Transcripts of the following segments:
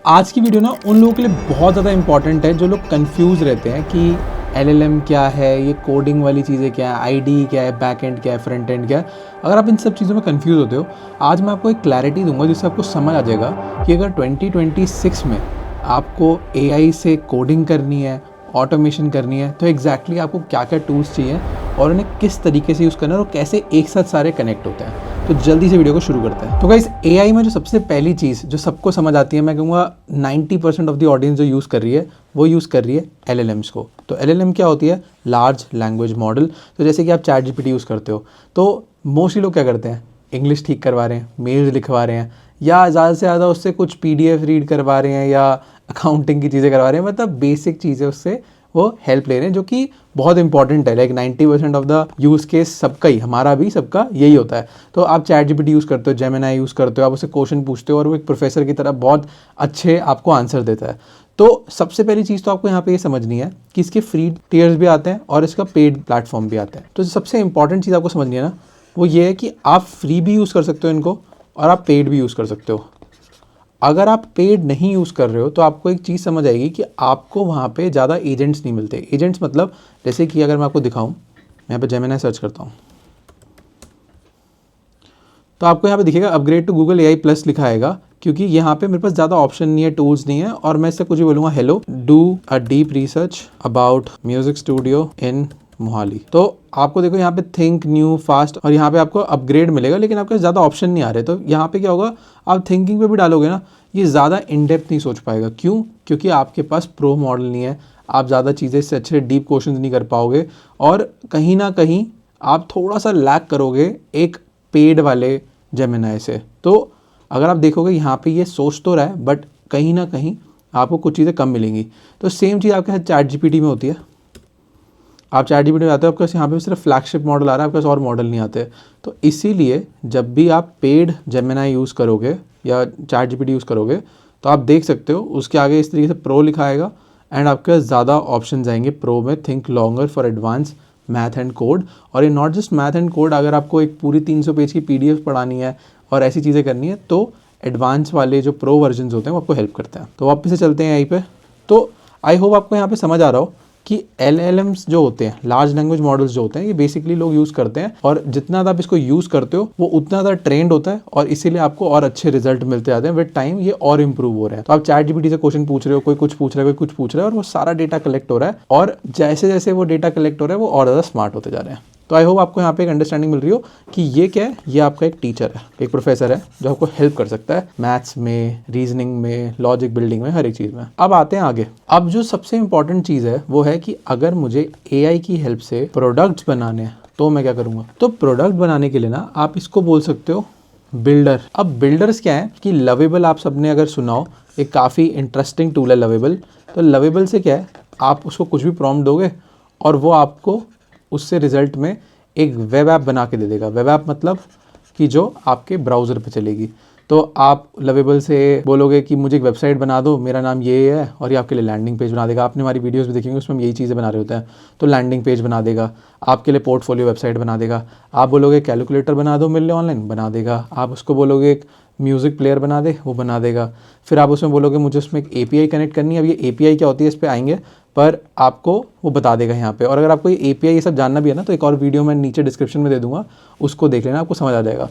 आज की वीडियो ना उन लोगों के लिए बहुत ज़्यादा इंपॉर्टेंट है जो लोग कंफ्यूज रहते हैं कि एलएलएम क्या है, ये कोडिंग वाली चीज़ें क्या है, आईडी क्या है, बैक एंड क्या है, फ्रंट एंड क्या है। अगर आप इन सब चीज़ों में कंफ्यूज होते हो, आज मैं आपको एक क्लैरिटी दूंगा जिससे आपको समझ आ जाएगा कि अगर 2026 में आपको एआई से कोडिंग करनी है, ऑटोमेशन करनी है, तो एग्जैक्टली आपको क्या क्या टूल्स चाहिए और उन्हें किस तरीके से यूज़ करना है और कैसे एक साथ सारे कनेक्ट होते हैं। तो जल्दी से वीडियो को शुरू करते हैं। तो गाइस, एआई में जो सबसे पहली चीज़ जो सबको समझ आती है, मैं कहूँगा 90% ऑफ द ऑडियंस जो यूज़ कर रही है वो यूज़ कर रही है एलएलएम्स को। तो एलएलएम क्या होती है? Large language model. तो जैसे कि आप चैट जीपीटी यूज़ करते हो, तो मोस्टली लोग क्या करते हैं, इंग्लिश ठीक करवा रहे हैं, मेल्स लिखवा रहे हैं, या ज़्यादा से ज़्यादा उससे कुछ पीडीएफ रीड करवा रहे हैं या अकाउंटिंग की चीज़ें करवा रहे हैं, मतलब बेसिक चीज़ें उससे वो हेल्प ले रहे हैं, जो कि बहुत इंपॉर्टेंट है। Like 90% of the use case सबका ही, हमारा भी सबका यही होता है। तो आप चैट जीपीटी यूज़ करते हो, जेमिनी यूज़ करते हो, आप उससे क्वेश्चन पूछते हो और वो एक प्रोफेसर की तरह बहुत अच्छे आपको आंसर देता है। तो सबसे पहली चीज़ तो आपको यहाँ पे ये समझनी है कि इसके फ्री टियर्स भी आते हैं और इसका पेड प्लेटफॉर्म भी आता है। तो सबसे इंपॉर्टेंट चीज़ आपको समझनी है ना, वो ये है कि आप फ्री भी यूज़ कर सकते हो इनको और आप पेड भी यूज़ कर सकते हो। अगर आप पेड नहीं यूज़ कर रहे हो तो आपको एक चीज़ समझ आएगी कि आपको वहाँ पे ज़्यादा एजेंट्स नहीं मिलते। एजेंट्स मतलब जैसे कि अगर मैं आपको दिखाऊं, मैं यहाँ पे जेमिनी सर्च करता हूँ तो आपको यहाँ पे दिखेगा upgrade to Google AI plus लिखा आएगा, क्योंकि यहाँ पे मेरे पास ज़्यादा ऑप्शन नहीं है, टूल्स नहीं है, और मैं इससे कुछ भी बोलूँगा, hello do a deep research about music studio in Mohali. तो आपको देखो यहाँ पे थिंक न्यू फास्ट और यहाँ पे आपको अपग्रेड मिलेगा, लेकिन आपके ज़्यादा ऑप्शन नहीं आ रहे। तो यहाँ पे क्या होगा, आप थिंकिंग पे भी डालोगे ना, ये ज़्यादा इन डेप्थ नहीं सोच पाएगा। क्यों? क्योंकि आपके पास प्रो मॉडल नहीं है, आप ज़्यादा चीज़ें इससे अच्छे डीप क्वेश्चंस नहीं कर पाओगे, और कहीं ना कहीं आप थोड़ा सा लैक करोगे एक पेड वाले जेमिनी से। तो अगर आप देखोगे यहाँ पे ये सोच तो रहा है, बट कहीं ना कहीं आपको कुछ चीज़ें कम मिलेंगी। तो सेम चीज़ आपके साथ चैट जीपीटी में होती है। आप चैट जीपीटी में आते हो, आपके पास यहाँ पे सिर्फ फ्लैगशिप मॉडल आ रहा है, आपके पास और मॉडल नहीं आते। तो इसीलिए जब भी आप पेड जेमिनी यूज़ करोगे या चैट जीपीटी यूज़ करोगे, तो आप देख सकते हो उसके आगे इस तरीके से प्रो लिखा आएगा, एंड आपके पास ज़्यादा ऑप्शन आएंगे प्रो में। Think longer for advance math and code. और ये not just math and code, अगर आपको एक पूरी 300 पेज की पीडीएफ पढ़ानी है और ऐसी चीज़ें करनी है, तो एडवांस वाले जो प्रो वर्जन होते हैं वो आपको हेल्प करते हैं। तो वापस से चलते हैं यहीं पे। तो आई होप आपको यहाँ पे समझ आ रहा हो कि एलएलएम्स जो होते हैं, लार्ज लैंग्वेज मॉडल्स जो होते हैं, ये बेसिकली लोग यूज़ करते हैं, और जितना ज़्यादा आप इसको यूज़ करते हो वो उतना ज़्यादा ट्रेंड होता है, और इसीलिए आपको और अच्छे रिजल्ट मिलते जाते हैं। विद टाइम ये और इंप्रूव हो रहे हैं। तो आप चैट जीपीटी से क्वेश्चन पूछ रहे हो, कोई कुछ पूछ रहा है, कोई कुछ पूछ रहा है, और वो सारा डेटा कलेक्ट हो रहा है, और जैसे जैसे वो डेटा कलेक्ट हो रहा है वो और ज़्यादा स्मार्ट होते जा रहे हैं। तो आई होप आपको यहाँ पे एक अंडरस्टैंडिंग मिल रही हो कि ये क्या है। ये आपका एक टीचर है, एक प्रोफेसर है, जो आपको हेल्प कर सकता है मैथ्स में, रीजनिंग में, लॉजिक बिल्डिंग में, हर एक चीज़ में। अब आते हैं आगे। अब जो सबसे इंपॉर्टेंट चीज़ है वो है कि अगर मुझे एआई की हेल्प से प्रोडक्ट्स बनाने हैं तो मैं क्या करूँगा। तो प्रोडक्ट बनाने के लिए ना आप इसको बोल सकते हो बिल्डर। अब बिल्डर्स क्या है कि लवेबल, आप सबने अगर सुना हो, एक काफ़ी इंटरेस्टिंग टूल है लवेबल। तो लवेबल से क्या है, आप उसको कुछ भी प्रॉम्प्ट दोगे और वो आपको उससे रिजल्ट में एक वेब ऐप बना के दे देगा। वेब ऐप मतलब कि जो आपके ब्राउज़र पे चलेगी। तो आप लवेबल से बोलोगे कि मुझे एक वेबसाइट बना दो, मेरा नाम ये है, और ये आपके लिए लैंडिंग पेज बना देगा। आपने हमारी वीडियोस भी देखेंगे, उसमें हम यही चीज़ें बना रहे होते हैं। तो लैंडिंग पेज बना देगा, आपके लिए पोर्टफोलियो वेबसाइट बना देगा। आप बोलोगे कैलकुलेटर बना दो मेरे लिए ऑनलाइन, बना देगा। आप उसको बोलोगे एक म्यूज़िक प्लेयर बना दे, वो बना देगा। फिर आप उसमें बोलोगे मुझे उसमें एक एपीआई कनेक्ट करनी है। अब ये एपीआई क्या होती है इस पर आएंगे, पर आपको वो बता देगा यहाँ पे। और अगर आपको ये एपीआई ये सब जानना भी है ना, तो एक और वीडियो मैं नीचे डिस्क्रिप्शन में दे दूंगा, उसको देख लेना, आपको समझ आ जाएगा।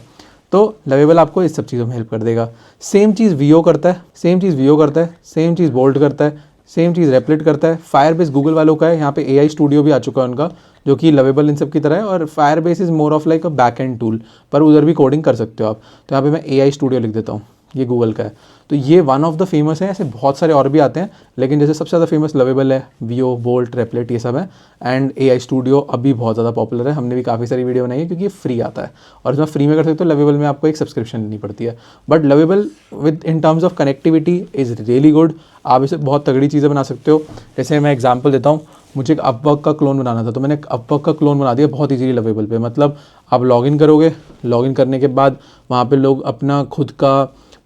तो लवेबल आपको इस सब चीज़ों में हेल्प कर देगा। सेम चीज़ वीओ करता है, सेम चीज़ वीओ करता है, सेम चीज़ बोल्ट करता है, सेम चीज़ रेपलेट करता है। फायरबेस गूगल वालों का है, यहाँ पे एआई स्टूडियो भी आ चुका है उनका, जो कि लवेबल इन सब की तरह है। और Firebase is more of like a back and tool, पर उधर भी कोडिंग कर सकते हो आप। तो यहाँ पे मैं एआई स्टूडियो लिख देता हूँ, ये गूगल का है। तो ये वन ऑफ द फेमस है, ऐसे बहुत सारे और भी आते हैं, लेकिन जैसे सबसे ज़्यादा फेमस लवेबल है, वीओ, बोल्ट, रेपलेट, ये सब है। एंड एआई स्टूडियो अभी बहुत ज़्यादा पॉपुलर है, हमने भी काफ़ी सारी वीडियो बनाई है, क्योंकि ये फ्री आता है। और इसमें फ्री में कर सकते हो, लवेबल में आपको एक सब्सक्रिप्शन लेनी पड़ती है। But lovable with in terms of connectivity is really good. आप इसे बहुत तगड़ी चीज़ें बना सकते हो। जैसे मैं एग्जाम्पल देता हूँ, मुझे एक अपवर्क का क्लोन बनाना था, तो मैंने एक अपवर्क का क्लोन बना दिया बहुत इजीली लवेबल पे। मतलब आप लॉगिन करोगे, लॉगिन करने के बाद वहाँ पे लोग अपना खुद का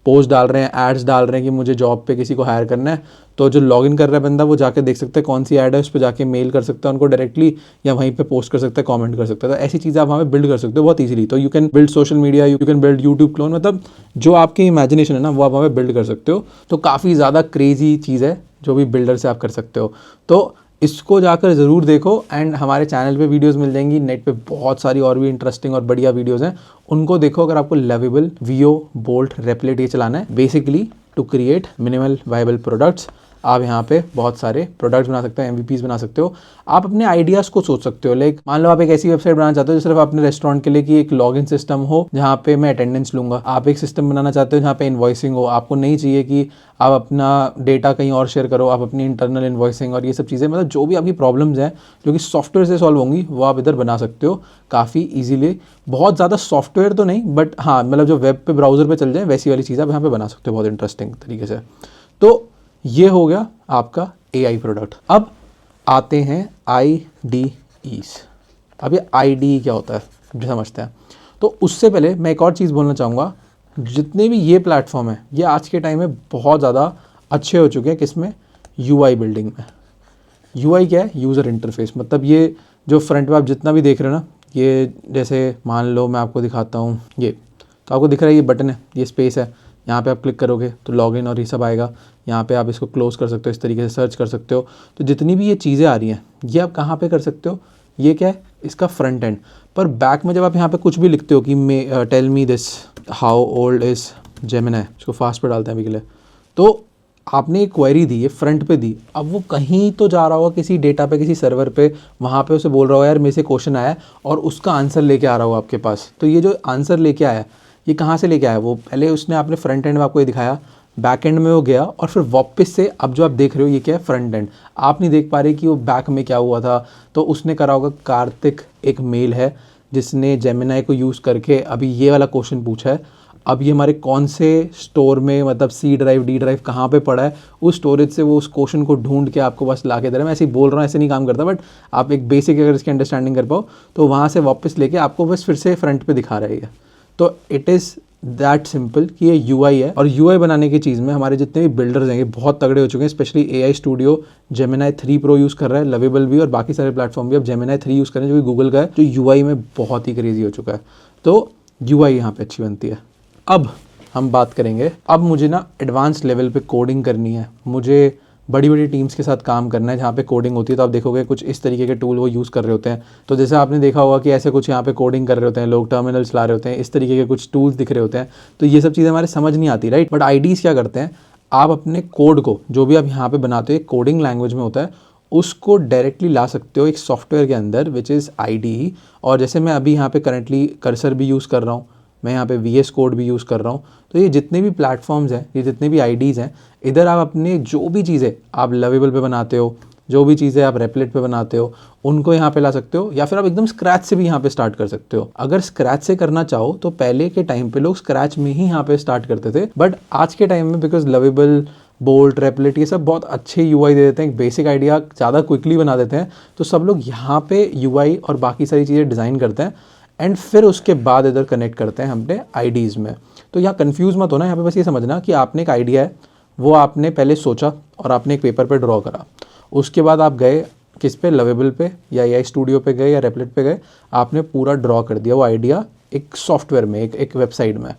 पोस्ट डाल रहे हैं, एड्स डाल रहे हैं कि मुझे जॉब पे किसी को हायर करना है, तो जो लॉगिन कर रहा है बंदा वो जाके देख सकता है कौन सी ऐड है, उस पर जाके मेल कर सकता है उनको डायरेक्टली, या वहीं पे पोस्ट कर सकता है, कमेंट कर सकता है। तो ऐसी चीज़ें आप वहाँ पे बिल्ड कर सकते हो बहुत ईजिली। तो you can build social media, you can build YouTube clone, मतलब जो आपकी इमेजिनेशन है ना वो आप वहाँ पे बिल्ड कर सकते हो। तो काफ़ी ज़्यादा क्रेजी चीज़ है जो भी बिल्डर से आप कर सकते हो। तो इसको जाकर ज़रूर देखो, एंड हमारे चैनल पे वीडियोस मिल जाएंगी, नेट पे बहुत सारी और भी इंटरेस्टिंग और बढ़िया वीडियोस हैं, उनको देखो अगर आपको लवेबल, वीओ, बोल्ट, रेपलेट ये चलाना है basically to create minimal viable products. आप यहाँ पे बहुत सारे प्रोडक्ट्स बना सकते हो, MVPs बना सकते हो। आप अपने आइडियाज़ को सोच सकते हो। लाइक मान लो आप एक ऐसी वेबसाइट बनाना चाहते हो जो सिर्फ अपने रेस्टोरेंट के लिए कि एक लॉगिन सिस्टम हो जहाँ पे मैं अटेंडेंस लूँगा। आप एक सिस्टम बनाना चाहते हो जहाँ पे इन्वॉइसिंग हो, आपको नहीं चाहिए कि आप अपना डेटा कहीं और शेयर करो, आप अपनी इंटरनल इन्वॉइसिंग और ये सब चीज़ें, मतलब जो भी आपकी प्रॉब्लम्स हैं जो कि सॉफ्टवेयर से सॉल्व होंगी वो आप इधर बना सकते हो काफ़ी ईजिली। बहुत ज़्यादा सॉफ्टवेयर तो नहीं, बट हाँ मतलब जो वेब पे ब्राउज़र पे चल जाए वैसी वाली चीज़ आप यहाँ पे बना सकते हो बहुत इंटरेस्टिंग तरीके से। तो ये हो गया आपका AI प्रोडक्ट। अब आते हैं IDEs। अब ये IDE क्या होता है जो समझते हैं। तो उससे पहले मैं एक और चीज़ बोलना चाहूँगा, जितने भी ये प्लेटफॉर्म है ये आज के टाइम में बहुत ज़्यादा अच्छे हो चुके हैं। किसमें? UI बिल्डिंग में। UI क्या है? User interface. मतलब ये जो फ्रंट में आप जितना भी देख रहे हो ना, ये जैसे मान लो मैं आपको दिखाता हूँ, ये तो आपको दिख रहा है ये बटन है, ये स्पेस है, यहाँ पे आप क्लिक करोगे तो लॉगिन और ये सब आएगा। यहाँ पे आप इसको क्लोज़ कर सकते हो, इस तरीके से सर्च कर सकते हो। तो जितनी भी ये चीज़ें आ रही हैं ये आप कहाँ पे कर सकते हो? ये क्या है? इसका फ्रंट एंड। पर बैक में जब आप यहाँ पे कुछ भी लिखते हो कि may tell me this how old is Gemini, इसको फास्ट पे डालते हैं अभी के लिए, तो आपने एक क्वेरी दी, ये फ्रंट पे दी, अब वो कहीं तो जा रहा होगा किसी डेटा पे, किसी सर्वर पे, वहाँ पे उसे बोल रहा होगा यार मेरे से क्वेश्चन आया है, और उसका आंसर लेके आ रहा होगा आपके पास। तो ये जो आंसर लेके आया ये कहाँ से लेके आया? वो पहले उसने आपने फ्रंट एंड में आपको ये दिखाया, बैक एंड में वो गया और फिर वापस से अब जो आप देख रहे हो ये क्या है? Front end. आप नहीं देख पा रहे कि वो बैक में क्या हुआ था। तो उसने करा होगा, कार्तिक एक मेल है जिसने जेमिनी को यूज़ करके अभी ये वाला क्वेश्चन पूछा है। अब ये हमारे कौन से स्टोर में, मतलब C ड्राइव, D ड्राइव कहाँ पे पड़ा है, उस स्टोरेज से वो उस क्वेश्चन को ढूंढ के आपको बस ला के दे रहा है। मैं ऐसे ही बोल रहा हूँ, ऐसे नहीं काम करता, बट आप एक बेसिक अगर इसकी अंडरस्टैंडिंग कर पाओ तो वहाँ से वापस लेके आपको बस फिर से फ्रंट पे दिखा रहा है। तो इट इज़ दैट सिंपल कि ये UI है। और UI बनाने की चीज़ में हमारे जितने भी बिल्डर्स हैं ये बहुत तगड़े हो चुके हैं। Specially AI studio Gemini 3 Pro use कर रहा है, लवेबल भी, और बाकी सारे प्लेटफॉर्म भी अब जेमिनी 3 यूज़ कर रहे हैं जो कि गूगल का है, जो UI में बहुत ही क्रेजी हो चुका है। तो UI यहाँ पे अच्छी बनती है। अब हम बात करेंगे, अब मुझे ना एडवांस लेवल पे कोडिंग करनी है, मुझे बड़ी बड़ी टीम्स के साथ काम करना है जहाँ पे कोडिंग होती है। तो आप देखोगे कुछ इस तरीके के टूल वो यूज़ कर रहे होते हैं। तो जैसे आपने देखा होगा कि ऐसे कुछ यहाँ पे कोडिंग कर रहे होते हैं लोग, टर्मिनल चला रहे होते हैं, इस तरीके के कुछ टूल्स दिख रहे होते हैं। तो ये सब चीज़ें हमारे समझ नहीं आती, राइट। बट IDEs क्या करते हैं, आप अपने कोड को जो भी आप यहाँ पे बनाते हो एक कोडिंग लैंग्वेज में होता है, उसको डायरेक्टली ला सकते हो एक सॉफ्टवेयर के अंदर विच इज़ IDE। और जैसे मैं अभी यहाँ पे करंटली कर्सर भी यूज़ कर रहा हूँ, मैं यहाँ पे VS कोड भी यूज़ कर रहा हूँ। तो ये जितने भी प्लेटफॉर्म्स हैं, ये जितने भी IDEs हैं, इधर आप अपने जो भी चीज़ें आप लवेबल पे बनाते हो, जो भी चीज़ें आप रेपलेट पे बनाते हो, उनको यहाँ पे ला सकते हो, या फिर आप एकदम स्क्रैच से भी यहाँ पे स्टार्ट कर सकते हो। अगर स्क्रैच से करना चाहो तो पहले के टाइम पे लोग स्क्रैच में ही यहाँ पे स्टार्ट करते थे, बट आज के टाइम में बिकॉज लवेबल, बोल्ट, रेपलेट ये सब बहुत अच्छे UI दे देते हैं, एक बेसिक आइडिया ज़्यादा क्विकली बना देते हैं, तो सब लोग यहाँ पे UI और बाकी सारी चीज़ें डिज़ाइन करते हैं एंड फिर उसके बाद इधर कनेक्ट करते हैं अपने IDEs में। तो यहाँ कंफ्यूज मत होना, यहाँ पे बस ये समझना कि आपने एक आइडिया है, वो आपने पहले सोचा और आपने एक पेपर पे ड्रॉ करा, उसके बाद आप गए किस पे, लवेबल पे या AI स्टूडियो पे गए या रेपलेट पे गए, आपने पूरा ड्रॉ कर दिया वो आइडिया एक सॉफ्टवेयर में, एक वेबसाइट में।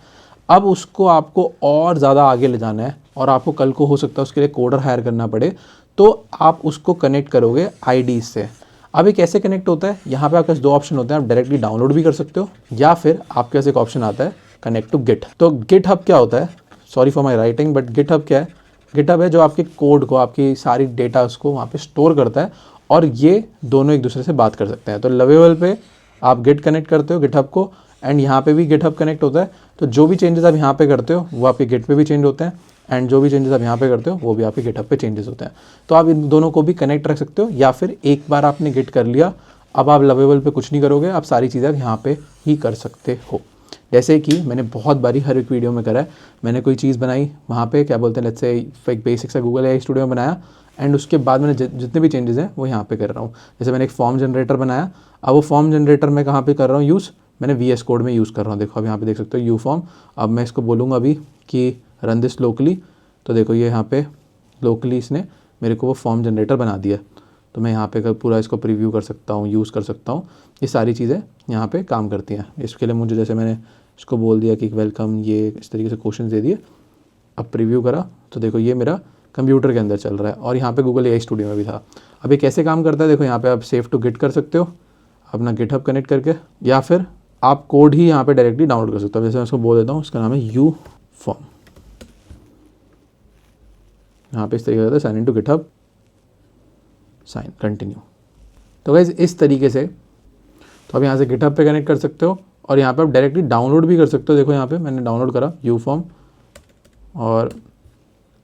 अब उसको आपको और ज़्यादा आगे ले जाना है और आपको कल को हो सकता है उसके लिए कोडर हायर करना पड़े, तो आप उसको कनेक्ट करोगे IDEs से। अब ये कैसे कनेक्ट होता है, यहाँ पे आपके पास दो ऑप्शन होते हैं, आप डायरेक्टली डाउनलोड भी कर सकते हो या फिर आपके पास एक ऑप्शन आता है कनेक्ट टू गिट। तो गिटहब क्या होता है, sorry for my writing, but GitHub क्या है? गिटहब है जो आपके कोड को, आपकी सारी डेटा उसको वहाँ पे स्टोर करता है और ये दोनों एक दूसरे से बात कर सकते हैं। तो लवेबल पे आप गिट कनेक्ट करते हो गिटहब को, एंड यहाँ पे भी गिटहब कनेक्ट होता है। तो जो भी चेंजेस आप यहाँ पे करते हो वो आपके गिट पे भी चेंज होते हैं, एंड जो भी चेंजेस आप यहाँ पे करते हो वो भी आपके गिटहब पे चेंजेस होते हैं। तो आप इन दोनों को भी कनेक्ट रख सकते हो, या फिर एक बार आपने गिट कर लिया, अब आप लवेबल पे कुछ नहीं करोगे, आप सारी चीज़ें यहाँ पे ही कर सकते हो। जैसे कि मैंने बहुत बारी हर एक वीडियो में करा है, मैंने कोई चीज़ बनाई वहाँ पे, क्या बोलते हैं, लेट्स से एक बेसिक सा गूगल AI स्टूडियो में बनाया, एंड उसके बाद मैंने जितने भी चेंजेस हैं वो यहाँ पे कर रहा हूँ। जैसे मैंने एक फॉर्म जनरेटर बनाया, अब वो फॉर्म जनरेटर मैं कहाँ पे कर रहा हूँ यूज़, मैंने VS कोड में यूज़ कर रहा हूँ। देखो अब यहाँ पे देख सकते हो U फॉर्म। अब मैं इसको बोलूँगा अभी कि रन दिस लोकली, तो देखो ये यहाँ पे लोकली इसने मेरे को वो फॉर्म जनरेटर बना दिया। तो मैं यहाँ पे पूरा इसको प्रीव्यू कर सकता हूँ, यूज़ कर सकता हूँ। ये सारी चीज़ें यहाँ पे काम करती हैं। इसके लिए मुझे जैसे मैंने इसको बोल दिया कि वेलकम, ये इस तरीके से क्वेश्चन दे दिए, अब प्रीव्यू करा तो देखो ये मेरा कंप्यूटर के अंदर चल रहा है और यहाँ पे गूगल एआई स्टूडियो में भी था। अब ये कैसे काम करता है देखो, यहाँ पे आप सेव टू गिट कर सकते हो अपना गिटहब कनेक्ट करके, या फिर आप कोड ही यहाँ पे डायरेक्टली डाउनलोड कर सकते हो। जैसे मैं उसको बोल देता हूँ, उसका नाम है यू फॉर्म, यहाँ पे इस तरीके से sign in to GitHub, sign, continue. तो गाइस इस तरीके से तो आप यहाँ से गिटहब पे कनेक्ट कर सकते हो और यहाँ पे आप डायरेक्टली डाउनलोड भी कर सकते हो। देखो यहाँ पे मैंने डाउनलोड करा यू फॉर्म, और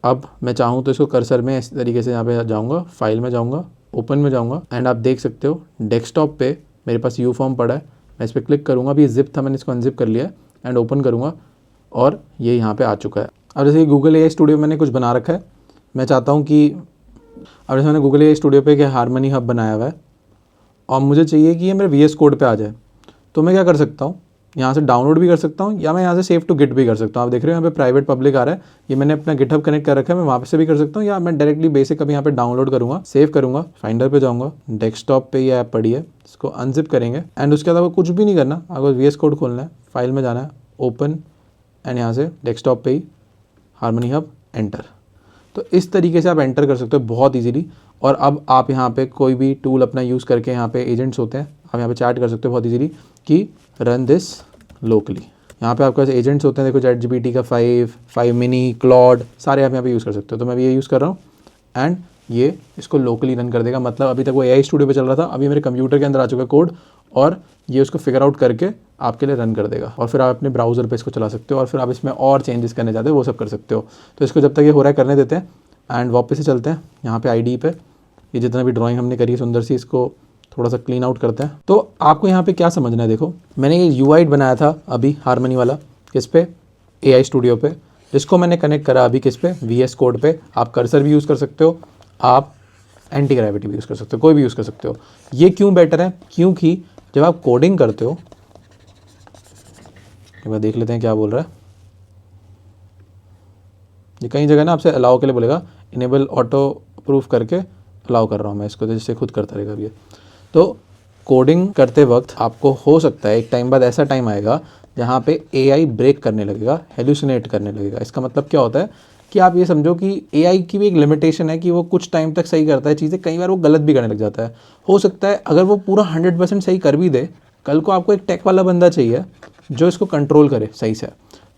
अब मैं चाहूँ तो इसको कर्सर में इस तरीके से यहाँ पे जाऊँगा, फाइल में जाऊँगा, ओपन में जाऊँगा, एंड आप देख सकते हो डेस्कटॉप पे मेरे पास यू फॉर्म पड़ा है। मैं इस पर क्लिक करूँगा, अभी जिप था, मैंने इसको अनजिप कर लिया है, एंड ओपन करूँगा और ये यहाँ पे आ चुका है। अब जैसे गूगल एआई स्टूडियो मैंने कुछ बना रखा है, मैं चाहता हूँ कि अब जैसे मैंने गूगल एआई स्टूडियो पे हारमनी हब बनाया हुआ है और मुझे चाहिए कि ये मेरे VS कोड पे आ जाए, तो मैं क्या कर सकता हूँ, यहाँ से डाउनलोड भी कर सकता हूँ या मैं यहाँ से सेव टू गिट भी कर सकता हूँ। आप देख रहे हो यहाँ पे प्राइवेट पब्लिक आ रहा है, ये मैंने अपना गिटहब कनेक्ट कर रखा है, मैं वहाँ पे से भी कर सकता हूँ, या मैं डायरेक्टली बेसिक अभी यहाँ पे डाउनलोड करूँगा, सेव करूँगा, फाइंडर पे जाऊँगा, डेस्कटॉप पे ये ऐप पड़ी है, इसको अनजिप करेंगे, एंड उसके अलावा कुछ भी नहीं करना, अगर VS कोड खोलना है, फाइल में जाना है, ओपन, एंड यहाँ से डेस्कटॉप पे ही हारमनी हब, एंटर। तो इस तरीके से आप एंटर कर सकते हो बहुत ईजीली। और अब आप यहाँ पे कोई भी टूल अपना यूज़ करके, यहाँ पे एजेंट्स होते हैं, आप यहाँ पे चैट कर सकते हो बहुत ईजीली कि रन दिस लोकली। यहाँ पे आपके पास एजेंट्स होते हैं, देखो ChatGPT का 5 मिनी, क्लॉड, सारे आप यहाँ पे यूज़ कर सकते हो। तो मैं भी ये यूज़ कर रहा हूँ एंड ये इसको लोकली रन कर देगा। मतलब अभी तक वो एआई स्टूडियो पे चल रहा था, अभी मेरे कंप्यूटर के अंदर आ चुका है कोड, और ये उसको फिगर आउट करके आपके लिए रन कर देगा। और फिर आप अपने ब्राउज़र पे इसको चला सकते हो, और फिर आप इसमें और चेंजेस करने चाहते हो वो सब कर सकते हो। तो इसको जब तक ये हो रहा है करने देते हैं, एंड वापस से चलते हैं यहाँ पे आईडी पे। ये जितना भी ड्राइंग हमने करी है सुंदर सी, इसको थोड़ा सा क्लीन आउट करते हैं। तो आपको यहाँ पे क्या समझना है, देखो मैंने ये UI बनाया था अभी हारमनी वाला, किस पे, एआई स्टूडियो पे, जिसको मैंने कनेक्ट करा अभी किस पे, VS कोड पे। आप कर्सर भी यूज़ कर सकते हो, आप एंटी ग्रेविटी भी यूज़ कर सकते हो, कोई भी यूज़ कर सकते हो। ये क्यों बेटर है, क्योंकि जब आप कोडिंग करते हो, एक बार देख लेते हैं क्या बोल रहा है। ये कई जगह ना आपसे अलाउ के लिए बोलेगा, इनेबल ऑटो प्रूफ करके अलाउ कर रहा हूँ मैं इसको, जिससे खुद करता रहेगा ये। तो कोडिंग करते वक्त आपको हो सकता है एक टाइम बाद ऐसा टाइम आएगा जहाँ पे AI ब्रेक करने लगेगा, हेलुसिनेट करने लगेगा। इसका मतलब क्या होता है कि आप ये समझो कि AI की भी एक लिमिटेशन है कि वो कुछ टाइम तक सही करता है चीज़ें, कई बार वो गलत भी करने लग जाता है। हो सकता है अगर वो पूरा 100% सही कर भी दे, कल को आपको एक टेक वाला बंदा चाहिए जो इसको कंट्रोल करे सही से।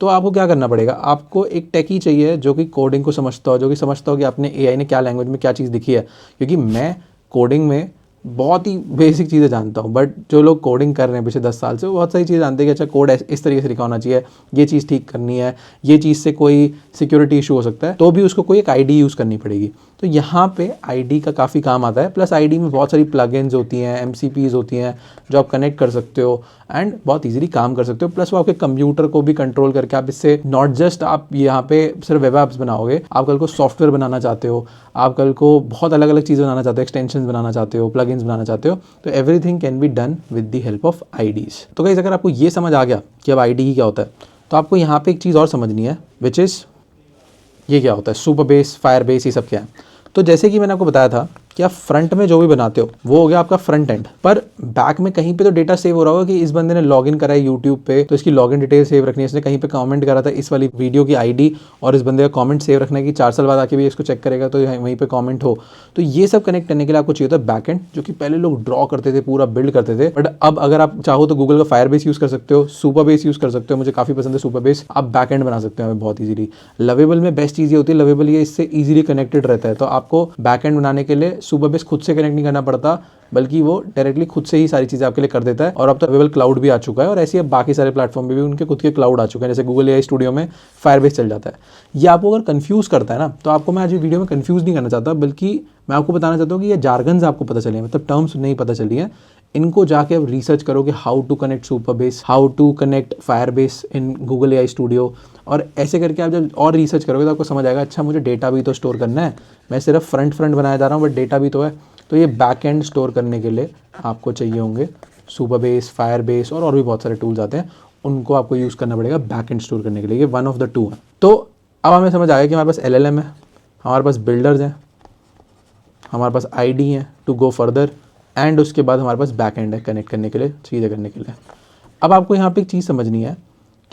तो आपको क्या करना पड़ेगा, आपको एक टेकी चाहिए जो कि कोडिंग को समझता हो, जो कि समझता हो कि आपने AI ने क्या लैंग्वेज में क्या चीज़ दिखी है। क्योंकि मैं कोडिंग में बहुत ही बेसिक चीज़ें जानता हूँ, बट जो लोग कोडिंग कर रहे हैं पिछले 10 साल से, वो बहुत सारी चीज़ें जानते हैं कि अच्छा कोड इस तरीके से लिखा होना चाहिए, ये चीज़ ठीक करनी है, ये चीज़ से कोई सिक्योरिटी इशू हो सकता है, तो भी उसको कोई एक आईडी यूज़ करनी पड़ेगी। तो यहाँ पे आईडी का काफ़ी काम आता है। प्लस आईडी में बहुत सारी प्लगइन्स होती हैं, MCPs होती हैं जो आप कनेक्ट कर सकते हो एंड बहुत इजीली काम कर सकते हो। प्लस वो आपके कंप्यूटर को भी कंट्रोल करके आप इससे नॉट जस्ट आप यहाँ पे सिर्फ वेब एप्स बनाओगे, आप कल को सॉफ्टवेयर बनाना चाहते हो, आप कल को बहुत अलग अलग चीज़ें बनाना चाहते हो, एक्सटेंशंस बनाना चाहते हो, प्लगइन्स बनाना चाहते हो, तो everything can be done with the help of IDEs. तो गाइस अगर आपको ये समझ आ गया कि अब आईडी क्या होता है, तो आपको यहाँ पे एक चीज़ और समझनी है, विच इज़ ये क्या होता है, सुपर बेस, फायर बेस, ये सब क्या है। तो जैसे कि मैंने आपको बताया था कि आप फ्रंट में जो भी बनाते हो वो हो गया आपका फ्रंट एंड, पर बैक में कहीं पे तो डेटा सेव हो रहा होगा कि इस बंदे ने लॉगिन करा है यूट्यूब पे, तो इसकी लॉगिन डिटेल सेव रखनी है, इसने कहीं पे कमेंट करा था इस वाली वीडियो की आईडी, और इस बंदे का कमेंट सेव रखना है कि 4 साल बाद आके भी इसको चेक करेगा तो वहीं पे कमेंट हो। तो ये सब कनेक्ट करने के लिए आपको चाहिए होता है बैक एंड, जो कि पहले लोग ड्रॉ करते थे, पूरा बिल्ड करते थे। बट अब अगर आप चाहो तो गूगल का फायर बेस यूज़ कर सकते हो, सुपर बेस यूज़ कर सकते हो, मुझे काफ़ी पसंद है सुपर बेस। आप बैक एंड बना सकते हो बहुत ईजिली। लवेबल में बेस्ट चीज़ ये होती है, लवेबल ये इससे ईजिली कनेक्टेड रहता है, तो आपको बैक एंड बनाने के लिए सुपर बेस खुद से कनेक्ट नहीं करना पड़ता, बल्कि वो डायरेक्टली खुद से ही सारी चीज़ें आपके लिए कर देता है। और अब तो अवेलेबल क्लाउड भी आ चुका है, और ऐसे अब बाकी सारे प्लेटफॉर्म पे भी उनके खुद के क्लाउड आ चुके हैं, जैसे गूगल एआई स्टूडियो में फायरबेस चल जाता है। ये आपको अगर कंफ्यूज करता है ना, तो आपको मैं आज वीडियो में कंफ्यूज नहीं करना चाहता, बल्कि मैं आपको बताना चाहता हूँ कि ये जार्गन्स आपको पता चले, मतलब टर्म्स नहीं पता चली हैं, इनको जाके अब रिसर्च करो कि how to connect Supabase, how to connect Firebase in Google AI Studio. और ऐसे करके आप जब और रिसर्च करोगे तो आपको समझ आएगा, अच्छा मुझे डेटा भी तो स्टोर करना है, मैं सिर्फ फ्रंट बनाया जा रहा हूँ बट डेटा भी तो है। तो ये बैक एंड स्टोर करने के लिए आपको चाहिए होंगे सुपर बेस, फायर बेस, और भी बहुत सारे टूल्स आते हैं, उनको आपको यूज़ करना पड़ेगा बैक एंड स्टोर करने के लिए। ये वन ऑफ द टू है। तो अब हमें समझ आया कि हमारे पास LLM है, हमारे पास बिल्डर्स हैं, हमारे पास ID हैं टू गो फर्दर, एंड उसके बाद हमारे पास बैक एंड है कनेक्ट करने के लिए, चीज़ें करने के लिए। अब आपको यहाँ पे एक चीज़ समझनी है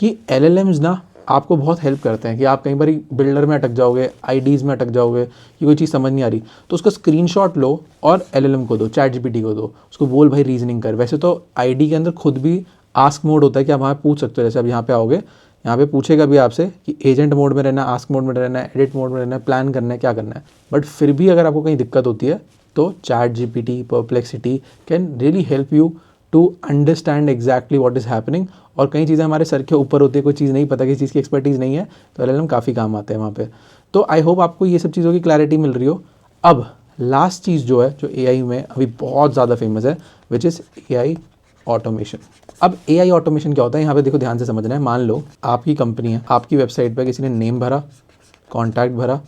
कि LLMs ना आपको बहुत हेल्प करते हैं कि आप कई बार बिल्डर में अटक जाओगे, IDs में अटक जाओगे कि कोई चीज़ समझ नहीं आ रही, तो उसका स्क्रीनशॉट लो और LLM को दो, ChatGPT को दो, उसको बोल भाई रीजनिंग कर। वैसे तो ID के अंदर खुद भी आस्क मोड होता है कि आप वहाँ पूछ सकते हो, जैसे अब यहाँ पे आओगे, यहाँ पे पूछेगा भी आपसे कि एजेंट मोड में रहना है, आस्क मोड में रहना है, एडिट मोड में रहना है, प्लान करना है, क्या करना है। बट फिर भी अगर आपको कहीं दिक्कत होती है तो ChatGPT, Perplexity can really help you to understand exactly what is happening. और कई चीज़ें हमारे सर के ऊपर होती है, कोई चीज़ नहीं पता, किसी चीज़ की एक्सपर्टीज़ नहीं है, तो LLM काफ़ी काम आते हैं वहाँ पे। तो आई होप आपको ये सब चीज़ों की क्लैरिटी मिल रही हो। अब लास्ट चीज़ जो है, जो AI में अभी बहुत ज़्यादा फेमस है, विच इज़ AI ऑटोमेशन। अब AI ऑटोमेशन क्या होता है, यहाँ पे देखो ध्यान से समझना है। मान लो आपकी कंपनी है, आपकी वेबसाइट पे किसी ने नेम भरा, कॉन्टैक्ट भरा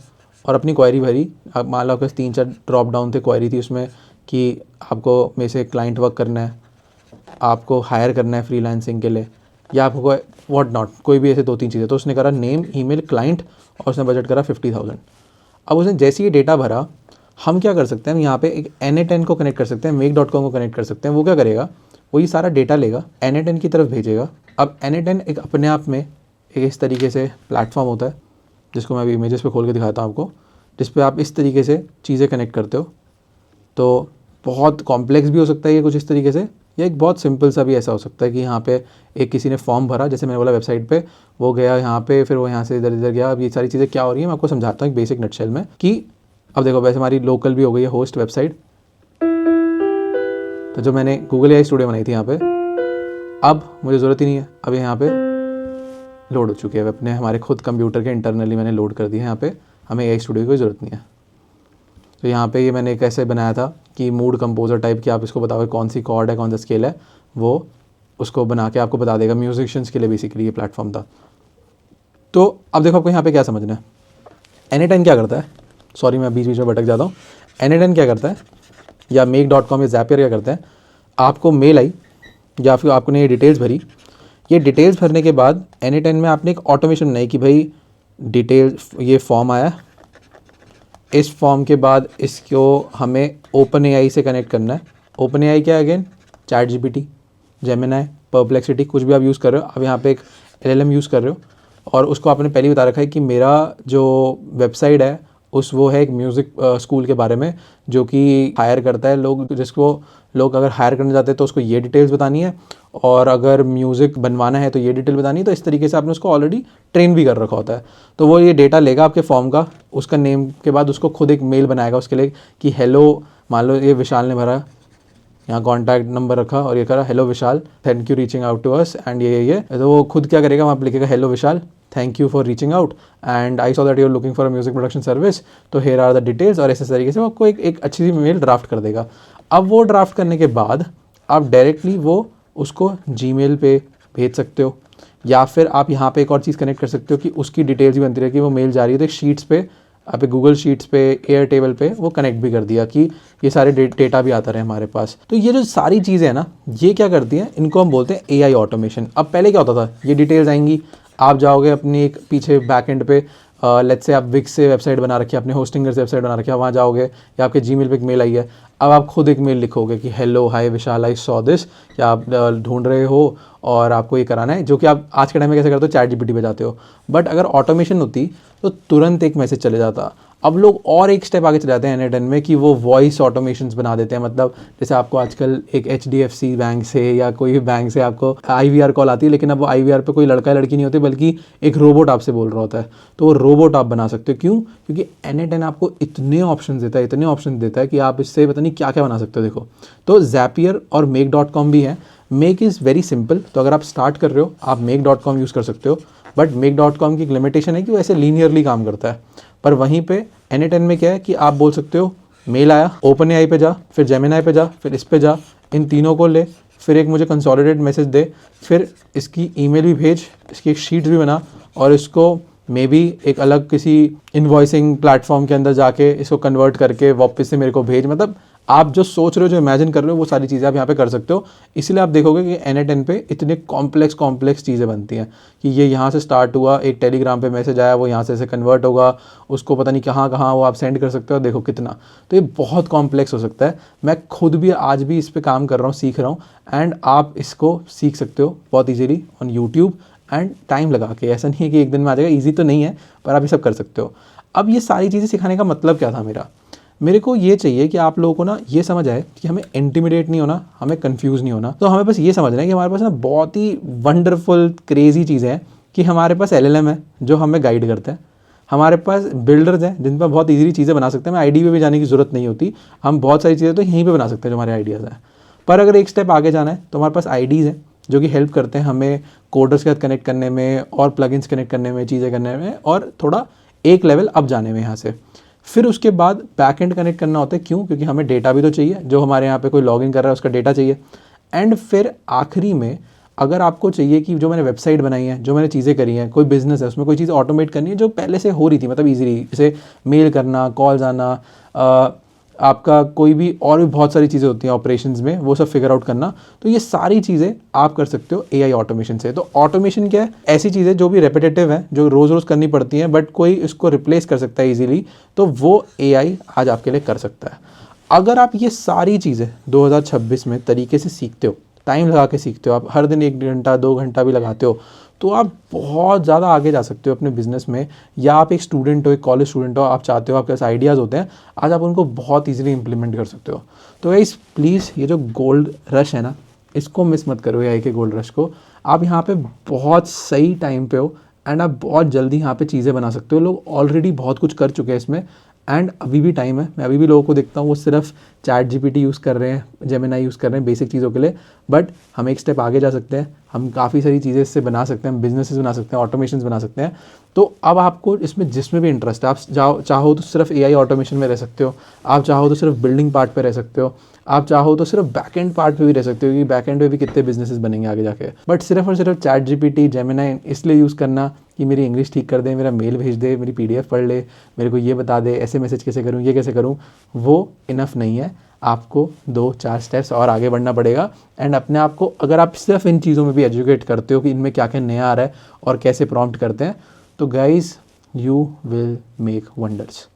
और अपनी क्वेरी भरी। अब मान लो आपके 3-4 ड्रॉप डाउन थे, क्वेरी थी उसमें कि आपको मेरे से क्लाइंट वर्क करना है, आपको हायर करना है फ्रीलांसिंग के लिए, या आपको व्हाट नॉट, कोई भी ऐसे 2-3 चीज़ें। तो उसने करा नेम, ईमेल, क्लाइंट और उसने बजट करा 50,000। अब उसने जैसे ये डेटा भरा, हम क्या कर सकते हैं, हम यहाँ पे एक N8N को कनेक्ट कर सकते हैं, make.com को कनेक्ट कर सकते हैं। वो क्या करेगा, वो ये सारा डेटा लेगा, N8N की तरफ भेजेगा। अब N8N एक अपने आप में एक इस तरीके से प्लेटफॉर्म होता है, जिसको मैं अभी इमेजेस पे खोल के दिखाता हूँ आपको, जिस पे आप इस तरीके से चीज़ें कनेक्ट करते हो। तो बहुत कॉम्प्लेक्स भी हो सकता है ये कुछ इस तरीके से, या एक बहुत सिंपल सा भी ऐसा हो सकता है कि यहाँ पे एक किसी ने फॉर्म भरा, जैसे मैंने बोला वेबसाइट पे, वो गया यहाँ पे, फिर वो यहाँ से इधर इधर गया। अब ये सारी चीज़ें क्या हो रही है मैं आपको समझाता हूँ एक बेसिक नटशेल में कि अब देखो, वैसे हमारी लोकल भी हो गई है होस्ट वेबसाइट। तो जो मैंने गूगल AI स्टूडियो बनाई थी यहाँ पे, अब मुझे ज़रूरत ही नहीं है, अब यहाँ पे लोड हो चुकी है अपने हमारे खुद कंप्यूटर के इंटरनली मैंने लोड कर दी है। यहाँ पे हमें AI स्टूडियो की कोई ज़रूरत नहीं है। तो यहाँ पे ये मैंने एक ऐसे बनाया था कि मूड कंपोजर टाइप की, आप इसको बताओगे कौन सी कॉर्ड है, कौन सा स्केल है, वो उसको बना के आपको बता देगा। म्यूजिशियंस के लिए बेसिकली ये प्लेटफॉर्म था। तो अब देखो आपको यहाँ पे क्या समझना है। N8N क्या करता है, सॉरी मैं बीच बीच में भटक जाता हूँ। N8N क्या करता है, या make.com या Zapier क्या करता है, आपको मेल आई या फिर आपने ये डिटेल्स भरी, ये डिटेल्स भरने के बाद N8N में आपने एक ऑटोमेशन बनाई कि भाई डिटेल्स, ये फॉर्म आया, इस फॉर्म के बाद इसको हमें OpenAI से कनेक्ट करना है। OpenAI क्या है अगेन, ChatGPT, Gemini, Perplexity, कुछ भी आप यूज़ कर रहे हो। अब यहाँ पे एक LLM यूज़ कर रहे हो और उसको आपने पहले ही बता रखा है कि मेरा जो वेबसाइट है उस वो है एक म्यूज़िक स्कूल के बारे में, जो कि हायर करता है लोग, जिसको लोग अगर हायर करने जाते हैं तो उसको ये डिटेल्स बतानी है, और अगर म्यूज़िक बनवाना है तो ये डिटेल बतानी है। तो इस तरीके से आपने उसको ऑलरेडी ट्रेन भी कर रखा होता है। तो वो ये डेटा लेगा आपके फॉर्म का, उसका नेम के बाद उसको खुद एक मेल बनाएगा उसके लिए कि हेलो, मान लो ये विशाल ने भरा, यहाँ कॉन्टैक्ट नंबर रखा और ये करा hello Vishal, thank you reaching out to us and ये तो वो खुद क्या करेगा, वहाँ पे लिखेगा hello Vishal, thank you for reaching out and I saw that you are looking for a music production service, तो हेयर आर द डिटेल्स, और ऐसे तरीके से वो आपको एक अच्छी सी मेल ड्राफ्ट कर देगा। अब वो ड्राफ्ट करने के बाद आप डायरेक्टली वो उसको जीमेल पे भेज सकते हो, या फिर आप यहाँ पे एक और चीज़ कनेक्ट कर सकते हो कि उसकी डिटेल्स भी बनती रहे कि वो मेल जा रही है तो शीट्स पे, आप गूगल शीट्स पे, एयर टेबल पे वो कनेक्ट भी कर दिया कि ये सारे डेटा भी आता रहे हमारे पास। तो ये जो सारी चीज़ें हैं ना, ये क्या करती हैं, इनको हम बोलते हैं AI ऑटोमेशन। अब पहले क्या होता था, ये डिटेल्स आएंगी, आप जाओगे अपनी एक पीछे बैक एंड पे, लेट्स से आप विक्स से वेबसाइट बना रखी है, अपने होस्टिंगर से वेबसाइट बना रखी है, वहाँ जाओगे या आपके जीमेल पे एक मेल आई है, अब आप खुद एक मेल लिखोगे कि hello hi Vishal, I saw this, क्या आप ढूंढ रहे हो और आपको ये कराना है, जो कि आप आज के टाइम में कैसे करते हो, ChatGPT पे जाते हो। बट अगर ऑटोमेशन होती तो तुरंत एक मैसेज चले जाता। अब लोग और एक स्टेप आगे चले जाते हैं N8N में कि वो वॉइस ऑटोमेशंस बना देते हैं। मतलब जैसे आपको आजकल एक HDFC बैंक से या कोई भी बैंक से आपको IVR कॉल आती है, लेकिन अब वो IVR पे कोई लड़का लड़की नहीं होती बल्कि एक रोबोट आपसे बोल रहा होता है, तो वो रोबोट आप बना सकते हो। क्यों? क्योंकि N8N आपको इतने ऑप्शन देता है, इतने ऑप्शन देता है कि आप इससे पता नहीं क्या क्या बना सकते हो। देखो, तो Zapier और make.com भी है। मेक इज़ वेरी सिंपल, तो अगर आप स्टार्ट कर रहे हो आप make.com यूज़ कर सकते हो, बट make.com की एक लिमिटेशन है कि वो ऐसे लीनियरली काम करता है। पर वहीं पे N8N में क्या है कि आप बोल सकते हो मेल आया, OpenAI पे जा, फिर Gemini पे जा, फिर इस पे जा, इन तीनों को ले, फिर एक मुझे कंसोलिडेट मैसेज दे, फिर इसकी ईमेल भी भेज, इसकी एक शीट भी बना, और इसको मे बी एक अलग किसी इन्वॉइसिंग प्लेटफॉर्म के अंदर जाके इसको कन्वर्ट करके वापस से मेरे को भेज। मतलब आप जो सोच रहे हो, जो इमेजिन कर रहे हो, वो सारी चीज़ें आप यहाँ पे कर सकते हो। इसीलिए आप देखोगे कि n8n पे इतने कॉम्प्लेक्स चीज़ें बनती हैं कि ये यहाँ से स्टार्ट हुआ, एक टेलीग्राम पे मैसेज आया, वो यहाँ से ऐसे कन्वर्ट होगा, उसको पता नहीं कहाँ कहाँ वो आप सेंड कर सकते हो, देखो कितना। तो ये बहुत कॉम्प्लेक्स हो सकता है। मैं खुद भी आज भी इस पर काम कर रहा हूँ, सीख रहा हूँ, एंड आप इसको सीख सकते हो बहुत easily on YouTube and time लगा के। ऐसा नहीं है कि एक दिन में आ जाएगा, ईजी तो नहीं है, पर आप ये सब कर सकते हो। अब ये सारी चीज़ें सिखाने का मतलब क्या था मेरे को ये चाहिए कि आप लोगों को ना ये समझ आए कि हमें इंटिमिडेट नहीं होना, हमें कंफ्यूज नहीं होना। तो हमें बस ये समझना है कि हमारे पास ना बहुत ही वंडरफुल क्रेजी चीज़ें हैं कि हमारे पास LLM है जो हमें गाइड करता है, हमारे पास बिल्डर्स हैं जिन पर बहुत ईजीली चीज़ें बना सकते हैं, हमें आईडी पे भी जाने की ज़रूरत नहीं होती, हम बहुत सारी चीज़ें तो यहीं पर बना सकते हैं जो हमारे आइडियाज़ हैं। पर अगर एक स्टेप आगे जाना है तो हमारे पास आईडीज़ हैं जो कि हेल्प करते हैं हमें कोडर्स के साथ कनेक्ट करने में और प्लगइन्स कनेक्ट करने में, चीज़ें करने में, और थोड़ा एक लेवल अप जाने में यहाँ से। फिर उसके बाद बैकएंड कनेक्ट करना होता है, क्यों? क्योंकि हमें डेटा भी तो चाहिए, जो हमारे यहाँ पे कोई लॉगिन कर रहा है उसका डेटा चाहिए। एंड फिर आखिरी में अगर आपको चाहिए कि जो मैंने वेबसाइट बनाई है, जो मैंने चीज़ें करी हैं, कोई बिजनेस है उसमें कोई चीज़ ऑटोमेट करनी है जो पहले से हो रही थी, मतलब ईजिली, जैसे मेल करना, कॉल्स आना, आपका कोई भी और भी बहुत सारी चीज़ें होती हैं ऑपरेशंस में, वो सब फिगर आउट करना, तो ये सारी चीज़ें आप कर सकते हो AI ऑटोमेशन से। तो ऑटोमेशन क्या है? ऐसी चीज़ें जो भी रेपिटेटिव हैं, जो रोज़ रोज़ करनी पड़ती हैं, बट कोई इसको रिप्लेस कर सकता है ईजिली, तो वो AI आज आपके लिए कर सकता है। अगर आप ये सारी चीज़ें 2026 में तरीके से सीखते हो, टाइम लगा के सीखते हो, आप हर दिन 1 घंटा 2 घंटा भी लगाते हो, तो आप बहुत ज़्यादा आगे जा सकते हो अपने बिजनेस में। या आप एक स्टूडेंट हो, एक कॉलेज स्टूडेंट हो, आप चाहते हो, आपके पास आइडियाज़ होते हैं, आज आप उनको बहुत ईजिली इंप्लीमेंट कर सकते हो। तो गाइस प्लीज़, ये जो गोल्ड रश है ना, इसको मिस मत करो, AI के गोल्ड रश को। आप यहाँ पे बहुत सही टाइम पे हो एंड आप बहुत जल्दी यहाँ पे चीज़ें बना सकते हो। लोग ऑलरेडी बहुत कुछ कर चुके हैं इसमें, एंड अभी भी टाइम है। मैं अभी भी लोगों को देखता हूँ वो सिर्फ ChatGPT यूज़ कर रहे हैं, जेमिनाई यूज़ कर रहे हैं बेसिक चीज़ों के लिए, बट हम एक स्टेप आगे जा सकते हैं। हम काफ़ी सारी चीज़ें इससे बना सकते हैं, हम बिजनेसेस बना सकते हैं, ऑटोमेशंस बना सकते हैं। तो अब आपको इसमें जिसमें भी इंटरेस्ट है, आप चाहो तो सिर्फ AI ऑटोमेशन में रह सकते हो, आप चाहो तो सिर्फ बिल्डिंग पार्ट पे रह सकते हो, आप चाहो तो सिर्फ बैकएंड पार्ट पे भी रह सकते हो, क्योंकि बैकएंड पे भी कितने बिजनेसेस बनेंगे आगे जाके। बट सिर्फ और सिर्फ ChatGPT, जेमिनाई इसलिए यूज़ करना कि मेरी इंग्लिश ठीक कर दे, मेरा मेल भेज दे, मेरी PDF पढ़ ले, मेरे को ये बता दे ऐसे मैसेज कैसे करूँ, ये कैसे करूँ, वो इनफ नहीं है। आपको 2-4 स्टेप्स और आगे बढ़ना पड़ेगा। एंड अपने आप को, अगर आप सिर्फ इन चीज़ों में भी एजुकेट करते हो कि इनमें क्या क्या नया आ रहा है और कैसे प्रॉम्प्ट करते हैं, तो guys you will make wonders.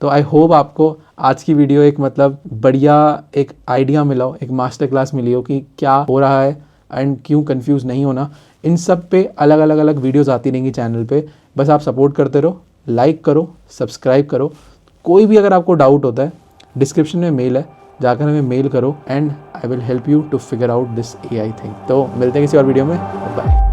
तो आई होप आपको आज की वीडियो एक मतलब बढ़िया एक आइडिया मिला हो, एक मास्टर क्लास मिली हो कि क्या हो रहा है एंड क्यों कंफ्यूज नहीं होना। इन सब पे अलग अलग वीडियोस आती रहेंगी चैनल पे, बस आप सपोर्ट करते रहो, लाइक करो, सब्सक्राइब करो। कोई भी अगर आपको डाउट होता है, डिस्क्रिप्शन में मेल है, जाकर हमें मेल करो and I will help you to figure out this AI thing. तो मिलते हैं किसी और वीडियो में, बाय।